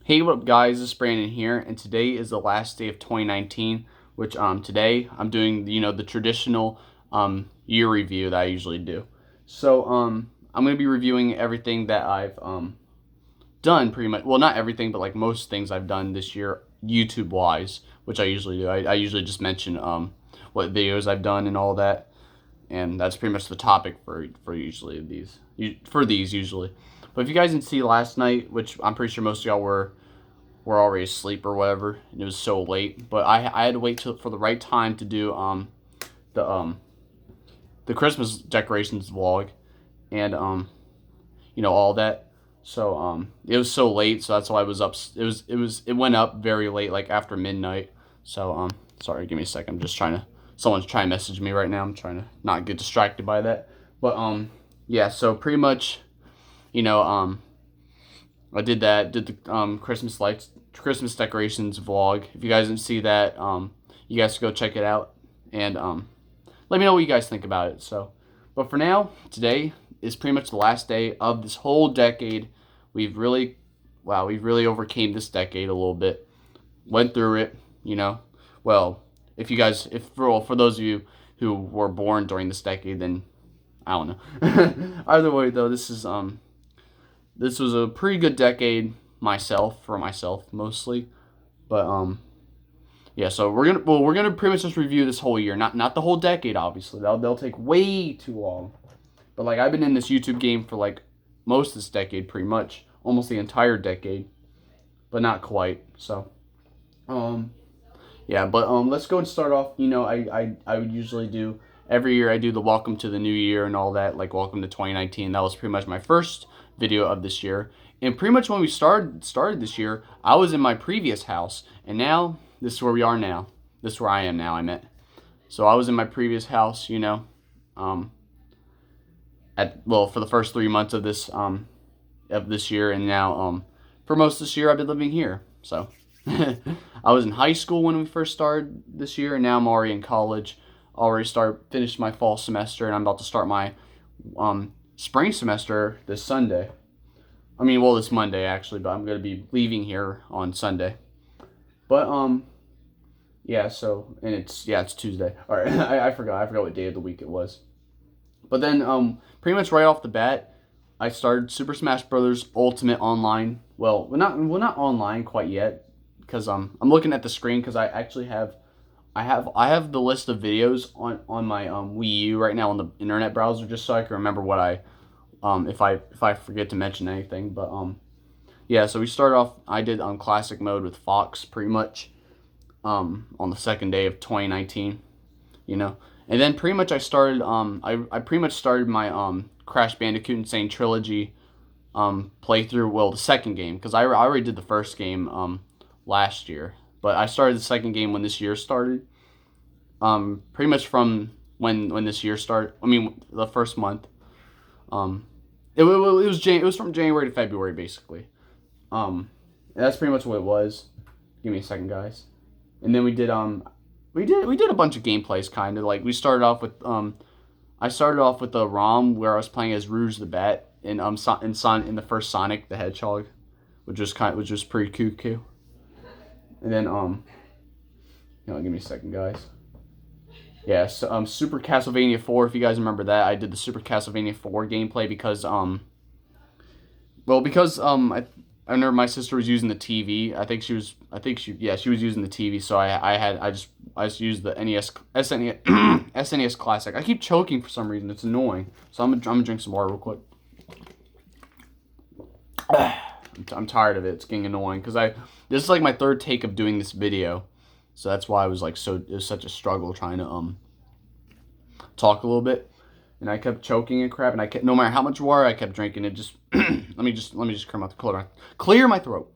Hey, what up, guys? This is Brandon here, and today is the last day of 2019. Which today I'm doing the traditional year review that I usually do. So I'm gonna be reviewing everything that I've done pretty much. Well, not everything, but like most things I've done this year, YouTube wise, which I usually do. I usually just mention what videos I've done and all that, and that's pretty much the topic for usually these usually. But if you guys didn't see last night, which I'm pretty sure most of y'all were already asleep or whatever, and it was so late. But I had to wait for the right time to do the um the Christmas decorations vlog and all that. So it was so late, so that's why I was up. It went up very late, like after midnight. So sorry, give me a second. I'm just trying to. Someone's trying to message me right now. I'm trying to not get distracted by that. But yeah. So pretty much, you know I did that. Did the Christmas lights, Christmas decorations vlog. If you guys didn't see that, you guys can go check it out and let me know what you guys think about it. So, but for now, today is pretty much the last day of this whole decade. We've really, wow, we've really overcame this decade a little bit. Went through it, you know. Well, if you guys, if for those of you who were born during this decade, then I don't know. Either way, though, this was a pretty good decade for myself mostly. But yeah, so we're gonna pretty much just review this whole year, not the whole decade, obviously. They'll take way too long. But like I've been in this YouTube game for like most of this decade, pretty much almost the entire decade, but not quite. So um yeah, but let's go and start off. I would usually do every year. I do the welcome to the new year and all that, like welcome to 2019. That was pretty much my first video of this year. And pretty much when we started this year, I was in my previous house, and now this is where we are now. This is where I am now. I meant. So I was in my previous house, um, for the first 3 months of this year, and now for most of this year I've been living here. So I was in high school when we first started this year, and now I'm already in college. Finished my fall semester, and I'm about to start my spring semester this Sunday. I mean, well, this Monday actually, but I'm gonna be leaving here on Sunday. But yeah. So and it's Tuesday. All right, I forgot what day of the week it was. But then pretty much right off the bat, I started Super Smash Brothers Ultimate Online. Well, not online quite yet, because I'm looking at the screen because I actually have the list of videos on my Wii U right now on the internet browser, just so I can remember what I if I forget to mention anything. But yeah, so we started off. I did classic mode with Fox pretty much on the second day of 2019. And then pretty much I pretty much started my Crash Bandicoot Insane Trilogy playthrough. Well, the second game, because I already did the first game last year, but I started the second game when this year started. Pretty much from when this year started. I mean, the first month. It was from January to February basically. That's pretty much what it was. Give me a second, guys. And then we did a bunch of gameplays, kind of like we started off with I started off with the ROM where I was playing as Rouge the Bat in in the first Sonic the Hedgehog, which was pretty cool. And then give me a second, guys. Yeah, so, Super Castlevania 4. If you guys remember that, I did the Super Castlevania 4 gameplay because I remember my sister was using the TV. She was using the TV. So I just used the SNES Classic. I keep choking for some reason. It's annoying. So I'm gonna drink some water real quick. I'm tired of it. It's getting annoying because this is like my third take of doing this video, so that's why I was like it was such a struggle trying to talk a little bit, and I kept choking and crap, and I kept, no matter how much water I kept drinking, it just let me just clear my throat.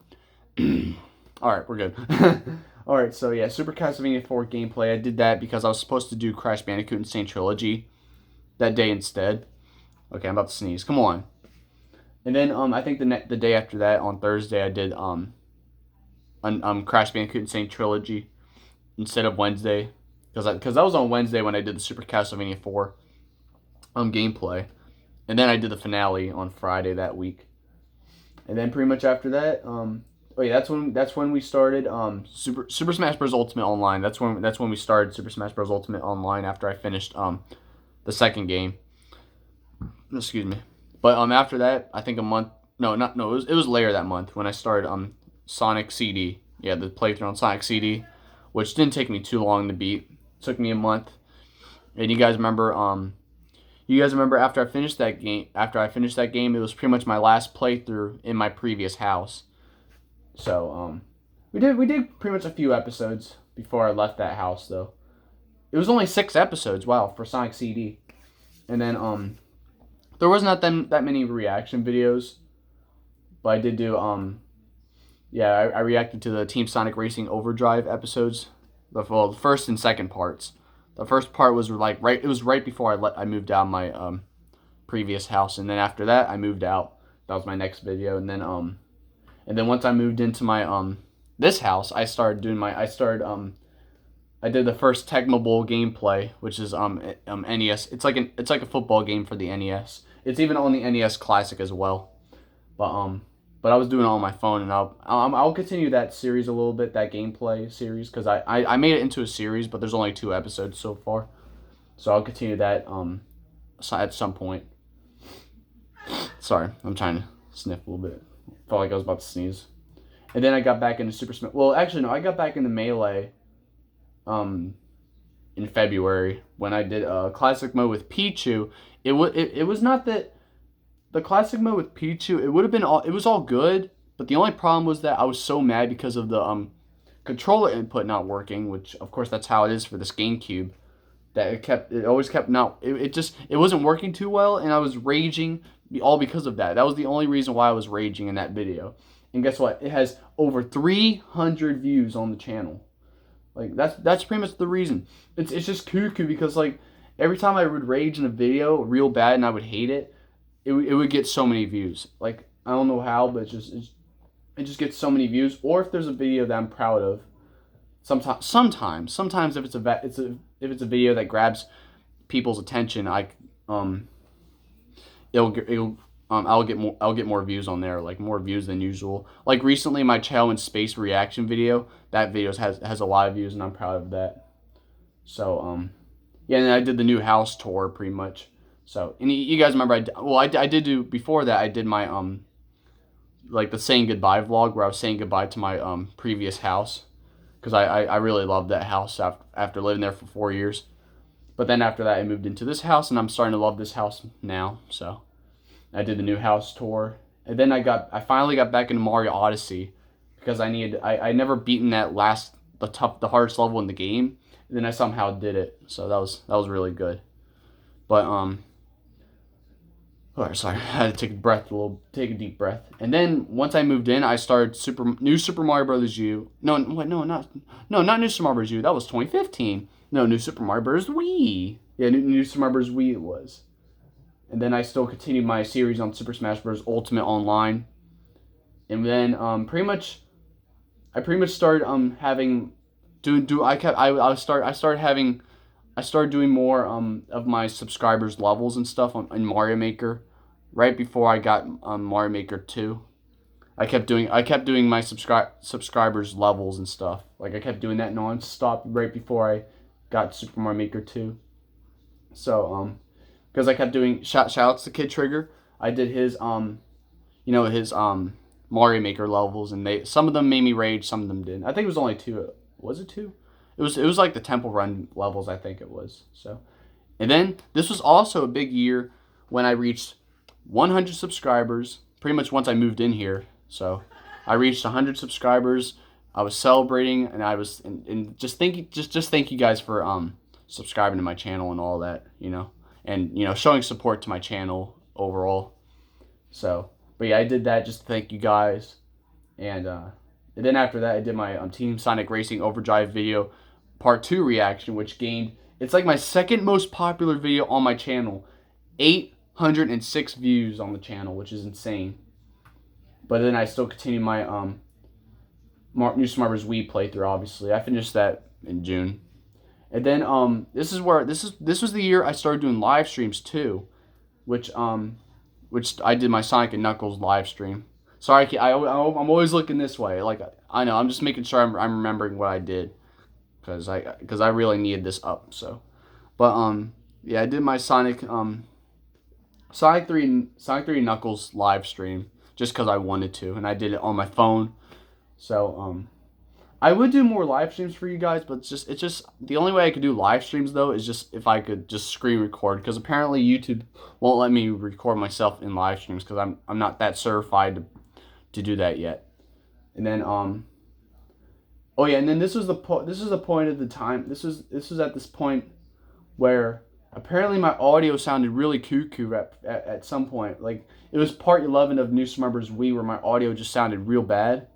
All right, we're good. All right, so yeah, Super Castlevania 4 gameplay. I did that because I was supposed to do Crash Bandicoot Insane Trilogy that day instead. Okay, I'm about to sneeze. Come on. And then I think the day after that, on Thursday, I did Crash Bandicoot Insane Trilogy instead of Wednesday, because that was on Wednesday when I did the Super Castlevania 4 gameplay, and then I did the finale on Friday that week. And then pretty much after that, Wait, that's when we started Super Smash Bros. Ultimate Online. That's when we started Super Smash Bros. Ultimate Online after I finished the second game. Excuse me. But after that, I think a month. No, not no. It was later that month when I started Sonic CD. Yeah, the playthrough on Sonic CD, which didn't take me too long to beat. It took me a month. And you guys remember after I finished that game, it was pretty much my last playthrough in my previous house. So we did pretty much a few episodes before I left that house though. It was only 6 episodes, wow, for Sonic CD. And then there was not that many reaction videos, but I did do I reacted to the Team Sonic Racing Overdrive episodes, the first and second parts. The first part was it was right before I moved out of my previous house, and then after that I moved out. That was my next video, and then once I moved into my this house, I did the first Tecmo Bowl gameplay, which is NES. It's like a football game for the NES. It's even on the NES Classic as well. But I was doing it on my phone, and I'll continue that series a little bit, that gameplay series, because I made it into a series, but there's only 2 episodes so far, so I'll continue that at some point. Sorry, I'm trying to sniff a little bit. Felt like I was about to sneeze. And then I got back into Super Smash. Well, actually no, I got back into Melee in February when I did classic mode with Pichu. It was not that the classic mode with Pichu. It was all good, but the only problem was that I was so mad because of the controller input not working, which of course that's how it is for this GameCube. That it always kept not it wasn't working too well, and I was raging all because of that. That was the only reason why I was raging in that video. And guess what? It has over 300 views on the channel. Like that's pretty much the reason. It's just cuckoo because like every time I would rage in a video real bad and I would hate it, it would get so many views. Like I don't know how, but it just gets so many views. Or if there's a video that I'm proud of, sometimes if it's a video that grabs people's attention, I'll get more views on there, like more views than usual. Like recently, my Chow in Space reaction video, that video has a lot of views, and I'm proud of that. So yeah, and then I did the new house tour pretty much. So and you guys remember I did do before that. I did my like the saying goodbye vlog where I was saying goodbye to my previous house, because I really loved that house after living there for 4 years. But then after that, I moved into this house, and I'm starting to love this house now. So I did the new house tour, and then I finally got back into Mario Odyssey because I never beaten the hardest level in the game, and then I somehow did it. So that was really good. But sorry, I had to take a deep breath. And then once I moved in, I started New Super Mario Bros. U. Not New Super Mario Bros. U. That was 2015. No, New Super Mario Bros. Wii. Yeah, New Super Mario Bros. Wii it was. And then I still continued my series on Super Smash Bros. Ultimate Online. And then I pretty much started I started doing more of my subscribers levels and stuff in Mario Maker right before I got Mario Maker 2. I kept doing my subscribers levels and stuff. Like I kept doing that non-stop right before I got Super Mario Maker 2. So because I kept doing shout outs to Kid Trigger. I did his his Mario Maker levels, and some of them made me rage, some of them didn't. I think it was only 2. Was it 2? It was like the Temple Run levels, I think it was. So, and then this was also a big year when I reached 100 subscribers. Pretty much once I moved in here, so I reached 100 subscribers. I was celebrating, and I was and just thank you guys for subscribing to my channel and all that, and showing support to my channel overall. So, but yeah, I did that just to thank you guys, and then after that, I did my Team Sonic Racing Overdrive video, Part 2 reaction, which it's like my second most popular video on my channel, 806 views on the channel, which is insane. But then I still continued my New Super Mario Bros. Wii playthrough. Obviously, I finished that in June. And then this was the year I started doing live streams too, which I did my Sonic and Knuckles live stream. Sorry, I'm always looking this way. Like I know, I'm just making sure I'm remembering what I did because I really needed this up. So, but yeah, I did my Sonic 3 Knuckles live stream just because I wanted to, and I did it on my phone. So I would do more live streams for you guys, but it's just the only way I could do live streams though is just if I could just screen record because apparently YouTube won't let me record myself in live streams because I'm not that certified to do that yet. And then oh yeah, and then this is the point of the time. This was at this point where apparently my audio sounded really cuckoo at some point. Like it was part 11 of New Smurfers Wii where my audio just sounded real bad.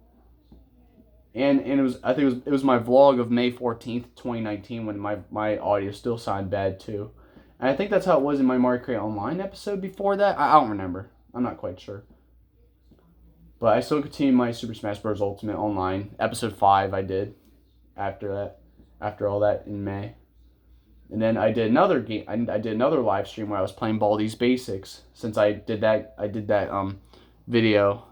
And it was I think it was my vlog of May 14th, 2019 when my audio still sounded bad too. And I think that's how it was in my Mario Kart Online episode before that. I don't remember. I'm not quite sure. But I still continued my Super Smash Bros. Ultimate Online. Episode 5 I did after that. After all that in May. And then I did another game. I did another live stream where I was playing Baldi's Basics. Since I did that video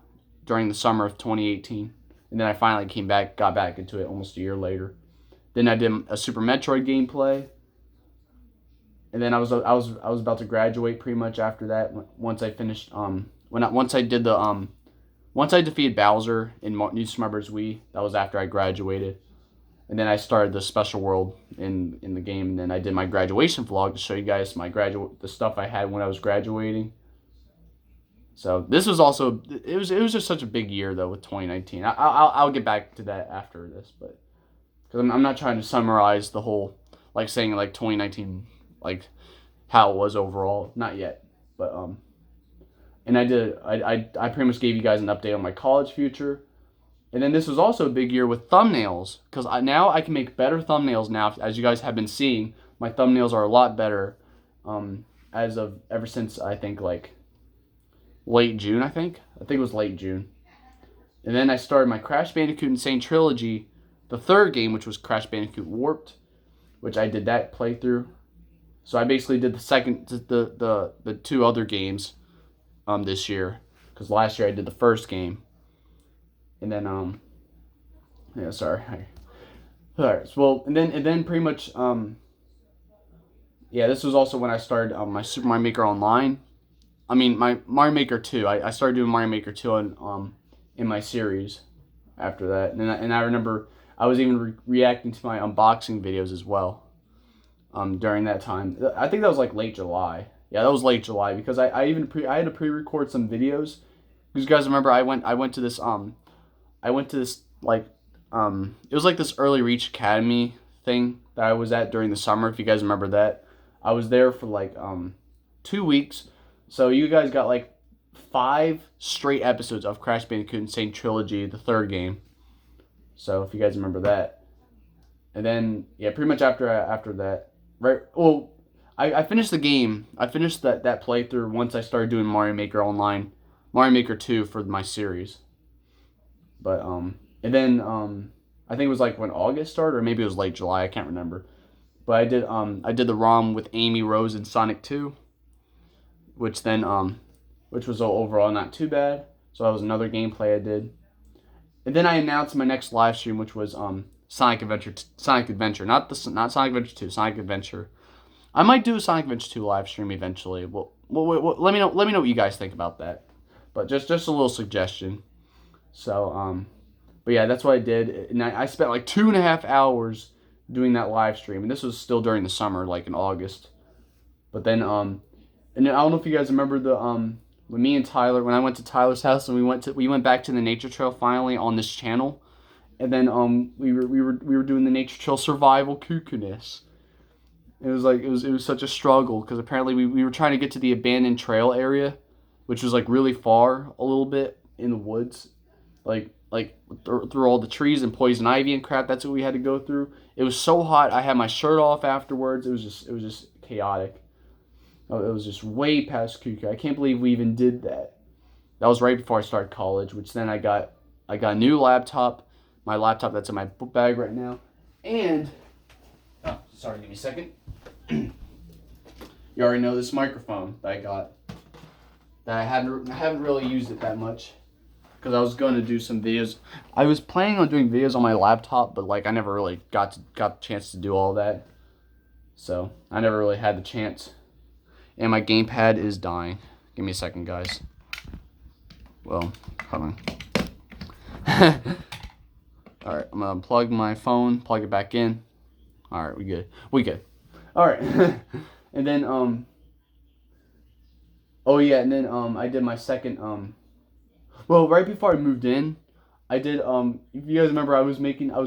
during the summer of 2018. And then I finally got back into it almost a year later. Then I did a Super Metroid gameplay. And then I was about to graduate pretty much after that. Once I finished once I defeated Bowser in New Smurfers Wii, that was after I graduated. And then I started the special world in the game. And then I did my graduation vlog to show you guys the stuff I had when I was graduating. So this was also it was just such a big year though with 2019. I'll get back to that after this, but because I'm not trying to summarize the whole like saying like 2019 like how it was overall, not yet, but and I pretty much gave you guys an update on my college future. And then this was also a big year with thumbnails because now I can make better thumbnails now. As you guys have been seeing, my thumbnails are a lot better as of ever since I think like late June. I think it was late June. And then I started my Crash Bandicoot Insane Trilogy, the third game, which was Crash Bandicoot Warped, which I did that playthrough. So I basically did the two other games this year because last year I did the first game. And then yeah, sorry. All right. Well, and then pretty much yeah, this was also when I started my Super Mario Maker Online. I mean, my Mario Maker 2. I started doing Mario Maker 2 in my series after that. And I remember I was even reacting to my unboxing videos as well during that time. I think that was like late July. Yeah, that was late July because I had to pre-record some videos. Because you guys remember I went to this like it was like this early reach academy thing that I was at during the summer, if you guys remember that. I was there for like 2 weeks. So you guys got like 5 straight episodes of Crash Bandicoot Insane Trilogy, the third game. So if you guys remember that. And then yeah, pretty much after that, right? Well, I finished the game. I finished that playthrough once I started doing Mario Maker Online, Mario Maker 2 for my series. But and then I think it was like when August started, or maybe it was late July. I can't remember. But I did the ROM with Amy, Rose, and Sonic 2, which was overall not too bad. So that was another gameplay I did. And then I announced my next live stream, which was Sonic Adventure, not Sonic Adventure 2, Sonic Adventure. I might do a Sonic Adventure 2 live stream eventually. Well, let me know what you guys think about that. But just a little suggestion. So but yeah, that's what I did, and I spent like 2.5 hours doing that live stream, and this was still during the summer, like in August. But then and then, I don't know if you guys remember when me and Tyler, when I went to Tyler's house and we went back to the nature trail finally on this channel, and then we were doing the nature trail survival cuckoo-ness. It was such a struggle because apparently we were trying to get to the abandoned trail area, which was like really far a little bit in the woods, like through all the trees and poison ivy and crap. That's what we had to go through. It was so hot. I had my shirt off afterwards. It was just chaotic. It was just way past cuckoo. I can't believe we even did that. That was right before I started college, which then I got a new laptop. My laptop that's in my book bag right now. And oh, sorry, give me a second. You already know this microphone that I got. That I haven't really used it that much. because I was going to do some videos. I was planning on doing videos on my laptop, but like I never really got the chance to do all that. So I never really had the chance. And my gamepad is dying. Give me a second, guys. Well, hold on. All right, I'm gonna unplug my phone, plug it back in. All right, we good. We good. All right, and then oh yeah, and then I did my second well, right before I moved in, I did if you guys remember, I was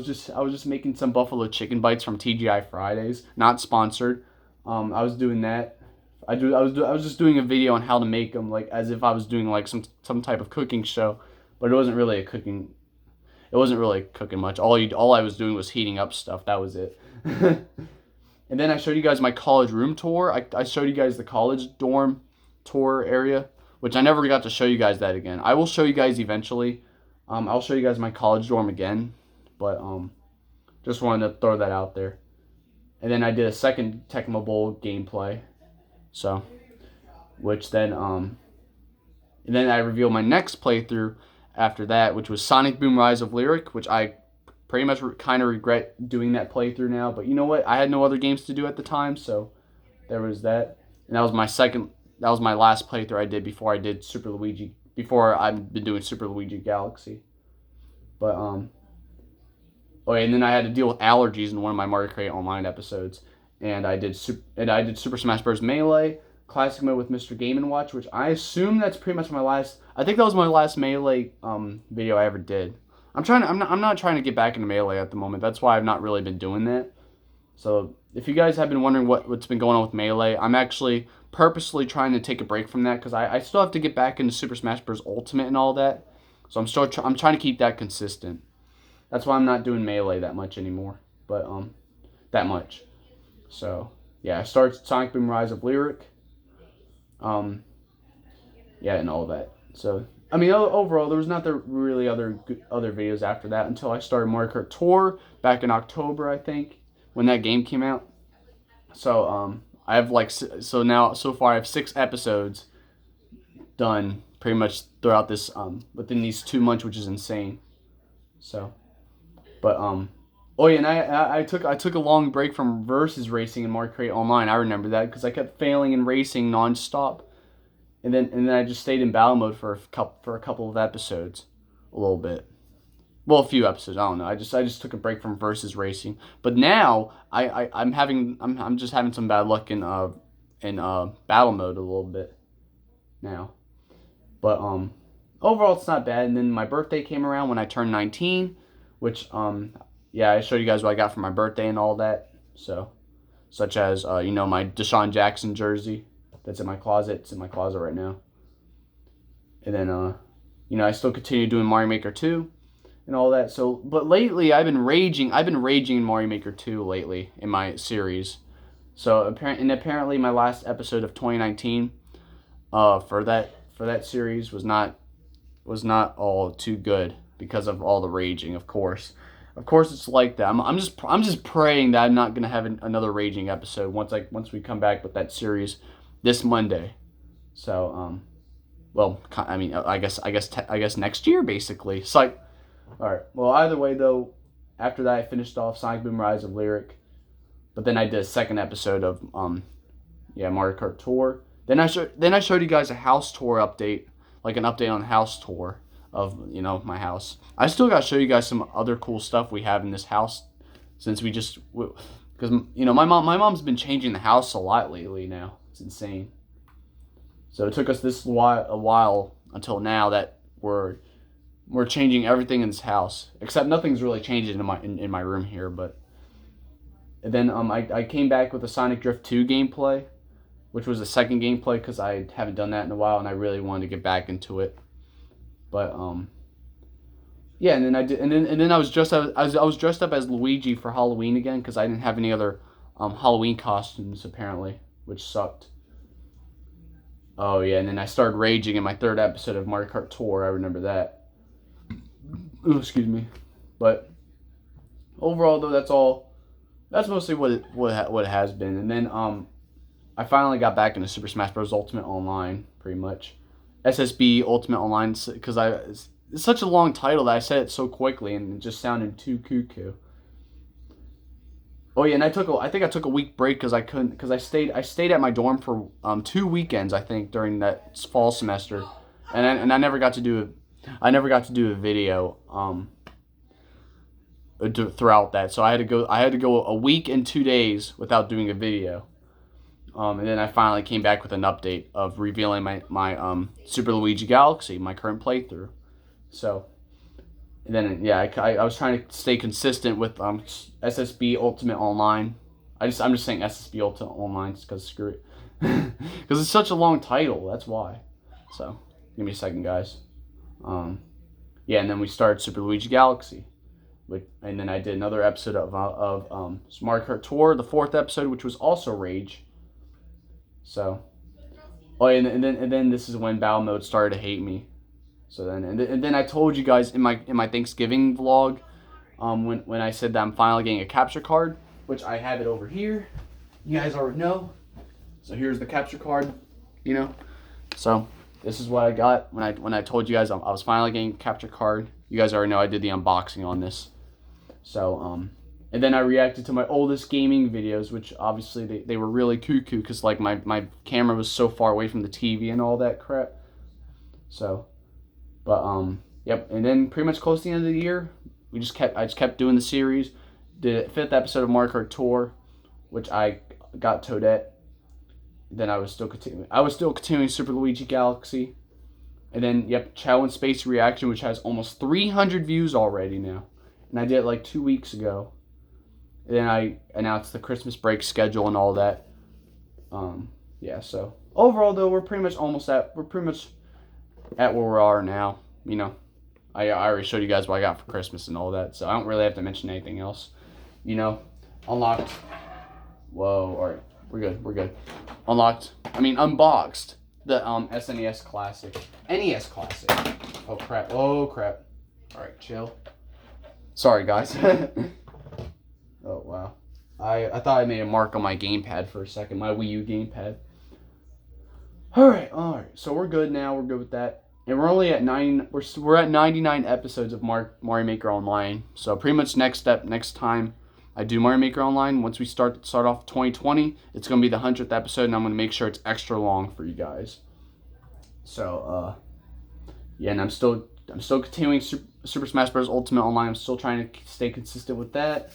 just making some buffalo chicken bites from TGI Fridays, not sponsored. I was doing that. I was just doing a video on how to make them, like as if I was doing like some type of cooking show, but it wasn't really a cooking. It wasn't really cooking much. All I was doing was heating up stuff. That was it. And then I showed you guys my college room tour. I showed you guys the college dorm tour area, which I never got to show you guys that again. I will show you guys eventually. I'll show you guys my college dorm again, but just wanted to throw that out there. And then I did a second Tecmo Bowl gameplay, so which then and then I revealed my next playthrough after that, which was Sonic Boom Rise of Lyric, which I pretty much kind of regret doing that playthrough now. But you know what? I had no other games to do at the time, so there was that. And that was my second. That was my last playthrough I did before I did Super Luigi. Before I've been doing Super Luigi Galaxy. But okay, and then I had to deal with allergies in one of my Mario Kart Online episodes, and I did Super Smash Bros. Melee Classic Mode with Mr. Game & Watch, which I assume that's pretty much my last. I think that was my last Melee video I ever did. I'm not trying to get back into Melee at the moment. That's why I've not really been doing that. So if you guys have been wondering what's been going on with Melee, I'm actually purposely trying to take a break from that because I still have to get back into Super Smash Bros. Ultimate and all that. So I'm trying to keep that consistent. That's why I'm not doing Melee that much anymore. But that much. So yeah, I started Sonic Boom Rise of Lyric. Yeah, and all that. So I mean, overall, there was not really other videos after that until I started Mario Kart Tour back in October, I think, when that game came out. So I have so far I have 6 episodes done pretty much throughout this within these 2 months, which is insane. So, but oh yeah, and I took a long break from versus racing in Mario Kart Online. I remember that because I kept failing in racing nonstop. And then I just stayed in battle mode for a couple of episodes, a little bit. Well, a few episodes. I don't know. I just took a break from versus racing. But now I'm just having some bad luck in battle mode a little bit now. But overall it's not bad. And then my birthday came around when I turned 19, which yeah, I showed you guys what I got for my birthday and all that. So such as my Deshaun Jackson jersey. That's in my closet. It's in my closet right now. And then, I still continue doing Mario Maker 2 and all that. So, but lately I've been raging in Mario Maker 2 lately in my series. So apparently my last episode of 2019 for that series was not all too good because of all the raging, of course. Of course, it's like that. I'm just praying that I'm not gonna have another raging episode once we come back with that series this Monday. So well, I mean, I guess next year basically. It's like, all right. Well, either way though, after that I finished off Sonic Boom Rise of Lyric, but then I did a second episode of Mario Kart Tour. Then I showed you guys a house tour update, like an update on the house tour of my house. I still got to show you guys some other cool stuff we have in this house since because my mom's been changing the house a lot lately now. It's insane. So it took us a while until now that we're changing everything in this house, except nothing's really changing in my room here. But and then I came back with a Sonic Drift 2 gameplay, which was the second gameplay because I haven't done that in a while and I really wanted to get back into it. But yeah, and then I did, and then I was dressed up as Luigi for Halloween again because I didn't have any other Halloween costumes apparently, which sucked. Oh yeah, and then I started raging in my 3rd episode of Mario Kart Tour. I remember that. Oh, excuse me. But overall though, that's mostly what it has been. And then I finally got back into Super Smash Bros. Ultimate Online, pretty much. SSB Ultimate Online because it's such a long title that I said it so quickly and it just sounded too cuckoo. Oh yeah, and I think I took a week break because I stayed at my dorm for 2 weekends I think during that fall semester, and I never got to do a video throughout that. So I had to go a week and 2 days without doing a video. And then I finally came back with an update of revealing my Super Luigi Galaxy, my current playthrough. So, and then yeah, I was trying to stay consistent with SSB Ultimate Online. I'm just saying SSB Ultimate Online just because screw it, because it's such a long title. That's why. So give me a second, guys. Yeah, and then we started Super Luigi Galaxy. And then I did another episode of Mario Kart Tour, the 4th episode, which was also Rage. So, oh, and then this is when Battle Mode started to hate me. So then and then I told you guys in my Thanksgiving vlog, when I said that I'm finally getting a capture card, which I have it over here. You guys already know. So here's the capture card, you know. So this is what I got when I told you guys I was finally getting a capture card. You guys already know I did the unboxing on this. So and then I reacted to my oldest gaming videos, which obviously they were really cuckoo because like my camera was so far away from the TV and all that crap. So, but yep. And then pretty much close to the end of the year, I just kept doing the series. Did a 5th episode of Mario Kart Tour, which I got Toadette. Then I was still continuing Super Luigi Galaxy. And then yep, Chow and Space Reaction, which has almost 300 views already now. And I did it like 2 weeks ago. And then I announced the Christmas break schedule and all that. Yeah, so overall though, we're pretty much at where we are now. You know, I already showed you guys what I got for Christmas and all that, so I don't really have to mention anything else. You know, unlocked. Whoa, all right, we're good. Unboxed the SNES Classic, NES Classic. Oh crap! All right, chill. Sorry guys. Oh wow, I thought I made a mark on my gamepad for a second, my Wii U gamepad. All right. So we're good now. We're good with that, and we're only at we're at 99 episodes of Mario Maker Online. So pretty much next time I do Mario Maker Online, once we start off 2020, it's gonna be the 100th episode, and I'm gonna make sure it's extra long for you guys. So yeah, and I'm still continuing Super Smash Bros. Ultimate Online. I'm still trying to stay consistent with that.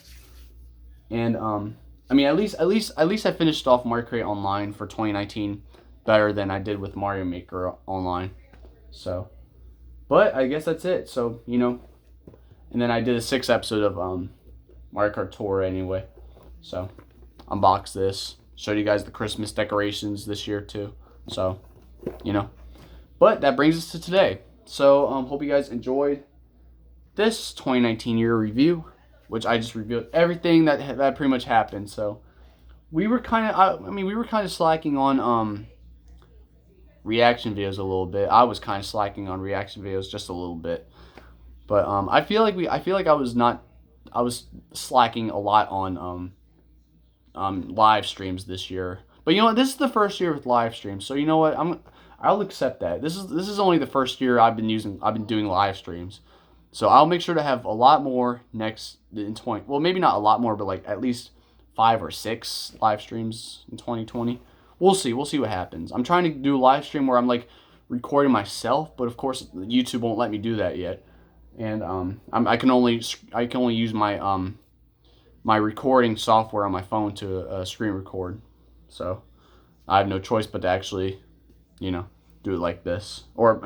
And at least I finished off Mario Kart Online for 2019 better than I did with Mario Maker Online. So, but I guess that's it. So, you know, and then I did a 6th episode of Mario Kart Tour anyway. So, unboxed this, showed you guys the Christmas decorations this year too. So, you know, but that brings us to today. So, hope you guys enjoyed this 2019 year review, which I just revealed everything that pretty much happened. So we were kind of slacking on reaction videos a little bit. I was kind of slacking on reaction videos just a little bit, but I feel like I was slacking a lot on live streams this year. But you know what? This is the first year with live streams, so you know what? I'll accept that. This is only the first year I've been doing live streams. So I'll make sure to have a lot more next in 20. Well, maybe not a lot more, but like at least 5 or 6 live streams in 2020. We'll see. We'll see what happens. I'm trying to do a live stream where I'm like recording myself, but of course YouTube won't let me do that yet. And I can only use my my recording software on my phone to screen record. So I have no choice but to actually, you know, do it like this, or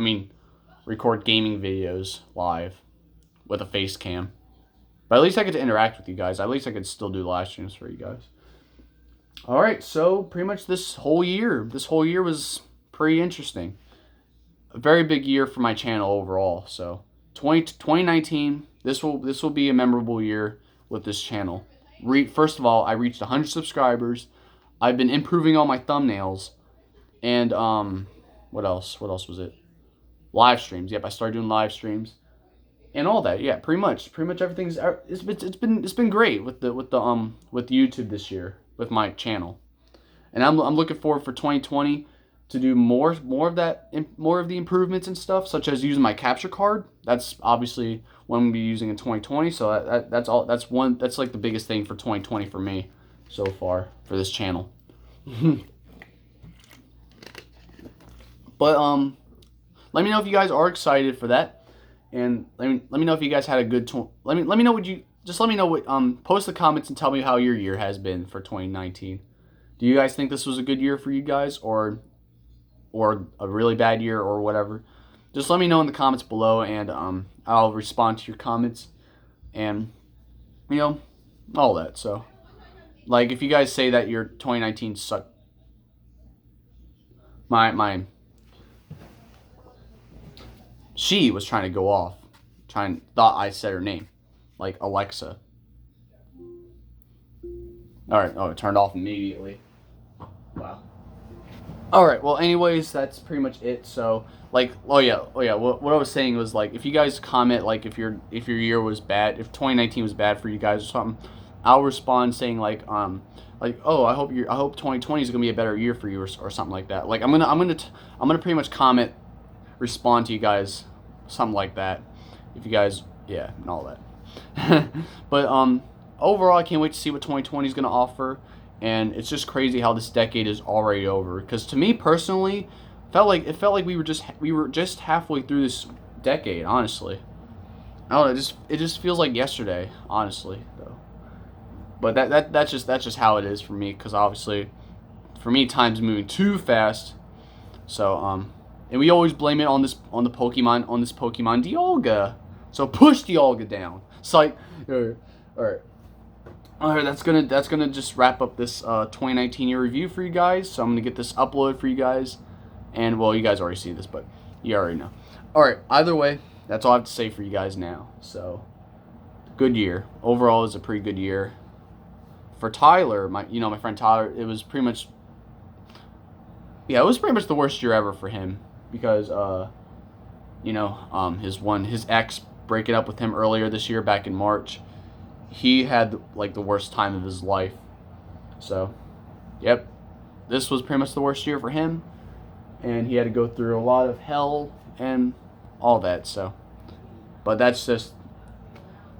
record gaming videos live with a face cam. But at least I get to interact with you guys. At least I could still do live streams for you guys. All right, so pretty much this whole year was pretty interesting. A very big year for my channel overall. So 2019, this will be a memorable year with this channel. First of all, I reached 100 subscribers. I've been improving all my thumbnails, and what else with it? Live streams. Yep, I started doing live streams and all that. Yeah, pretty much everything's it's been great with YouTube this year with my channel, and I'm looking forward for 2020 to do more of that, more of the improvements and stuff, such as using my capture card. That's obviously what I'm gonna be using in 2020. So that's all. That's like the biggest thing for 2020 for me so far for this channel. But let me know if you guys are excited for that, and let me know if you guys had a good. Let me know what you just let me know what post the comments and tell me how your year has been for 2019. Do you guys think this was a good year for you guys, or a really bad year, or whatever? Just let me know in the comments below, and I'll respond to your comments, and all that. So, like, if you guys say that your 2019 sucked, my she was trying to go off, thought I said her name, like Alexa. All right. Oh, it turned off immediately. Wow. All right. Well, anyways, that's pretty much it. So, like, oh yeah. What I was saying was, like, if you guys comment, like, if your year was bad, if 2019 was bad for you guys or something, I'll respond saying like oh, I hope 2020 is gonna be a better year for you, or something like that. Like, I'm gonna pretty much respond to you guys, something like that. If you guys, yeah, and all that. But overall, I can't wait to see what 2020 is gonna offer. And it's just crazy how this decade is already over. Because to me personally, it felt like we were just halfway through this decade. Honestly, I don't know. It just feels like yesterday. Honestly, though. But that's just how it is for me. Because obviously, for me, time's moving too fast. So and we always blame it on this Pokemon Dialga. So push Dialga down. It's like, all right. Alright, that's gonna just wrap up this 2019 year review for you guys. So I'm gonna get this uploaded for you guys, and well, you guys already see this, but you already know. Alright, either way, that's all I have to say for you guys now. So, good year overall. Is a pretty good year for Tyler. My friend Tyler. It was pretty much the worst year ever for him because his ex breaking up with him earlier this year back in March. He had like the worst time of his life. So, yep, this was pretty much the worst year for him, and he had to go through a lot of hell and all that. So, but that's just,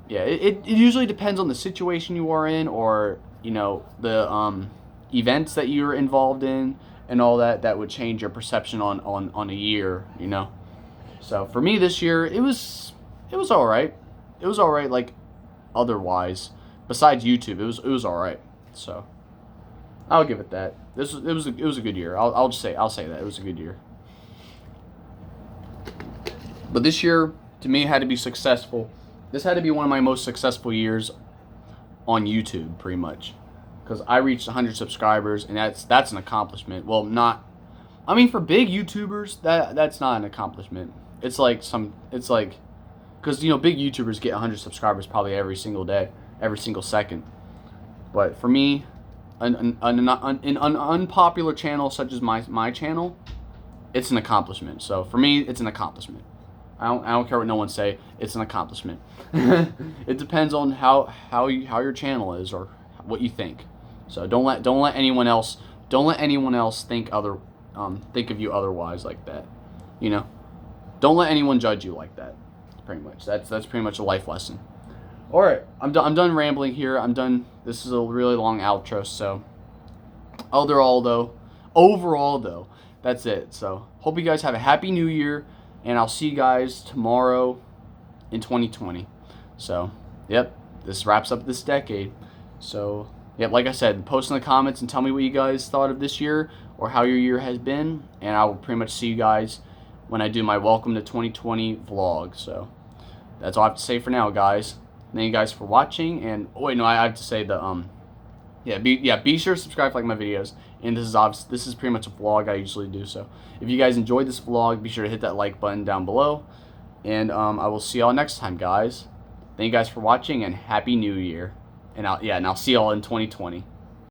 yeah, it usually depends on the situation you are in, or the events that you're involved in and all that would change your perception on a year. So for me this year, it was all right. It was all right. Like, otherwise, besides YouTube, it was all right. So I'll give it that. It was a good year. I'll say that it was a good year. But this year, to me, had to be successful. This had to be one of my most successful years on YouTube, pretty much, because I reached 100 subscribers, and that's an accomplishment. Well, not, I mean, for big YouTubers, that's not an accomplishment. It's like because big YouTubers get 100 subscribers probably every single day, every single second. But for me, an unpopular channel such as my channel, it's an accomplishment. So for me, it's an accomplishment. I don't care what no one say. It's an accomplishment. It depends on how your channel is or what you think. So don't let anyone else think of you otherwise like that. Don't let anyone judge you like that. Pretty much. That's pretty much a life lesson. All right, I'm done rambling here. I'm done. This is a really long outro. So overall though, that's it. So hope you guys have a happy new year, and I'll see you guys tomorrow in 2020. So yep, this wraps up this decade. So yep, like I said, post in the comments and tell me what you guys thought of this year or how your year has been, and I will pretty much see you guys when I do my Welcome to 2020 vlog. So that's all I have to say for now, guys. Thank you guys for watching. And oh wait, no, I have to say the be sure to subscribe, like my videos. And this is pretty much a vlog I usually do. So if you guys enjoyed this vlog, be sure to hit that like button down below. And I will see y'all next time, guys. Thank you guys for watching, and Happy New Year. And I'll see y'all in 2020.